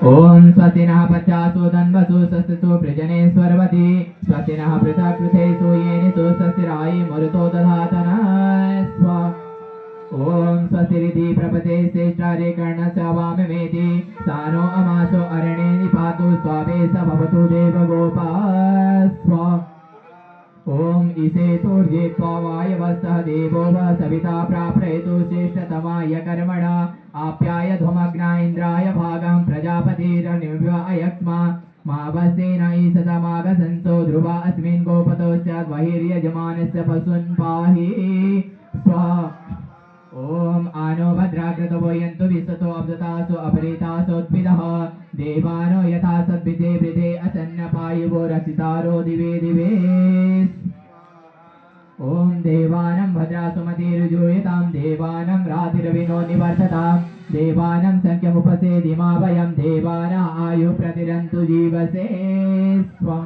ओम स्वस्ति नः पचासो धन्वसु स्वस्तिसु प्रजनेश्वरवती स्वस्ति नः पृथक्कृतेषु येनिषु स्वस्तिरायि मरुतो दधातन स्व ओम स्वस्तिरिति प्रपते श्रेष्ठारे कर्णस्वामिमेति सानो अमासो अरणे निपातु स्वावे स भवतु देवगोपा स्व ओम इसेतुर्जित्वा वायवस्तः देवो वः सविता प्राप्रेतु श्रेष्ठतमाय कर्मणा आप्याय ध्वमग्ना इन्द्राय भागं प्रजापतिरनिव्ययक्ष्मा मावसेन ईशतमागसंसो ध्रुवा अस्मिन् गोपतो स्याद्वहिर्यजमानस्य पशून् पाहि स्वाहा ओम आनो भद्राकृतवो यन्तु विश्वतो अब्दतासु अपरितासोद्भिदः देवानो यथा सद्भिदे वृधे असन्नपायुवो रचितारो दिवे दिवे ओम देवानं भद्रासुमतिरुजूयतां देवानं रातिरविनो निवर्ततां देवानं संख्यमुपसेदिमा वयं देवाना आयु प्रतिरन्तु जीवसे स्व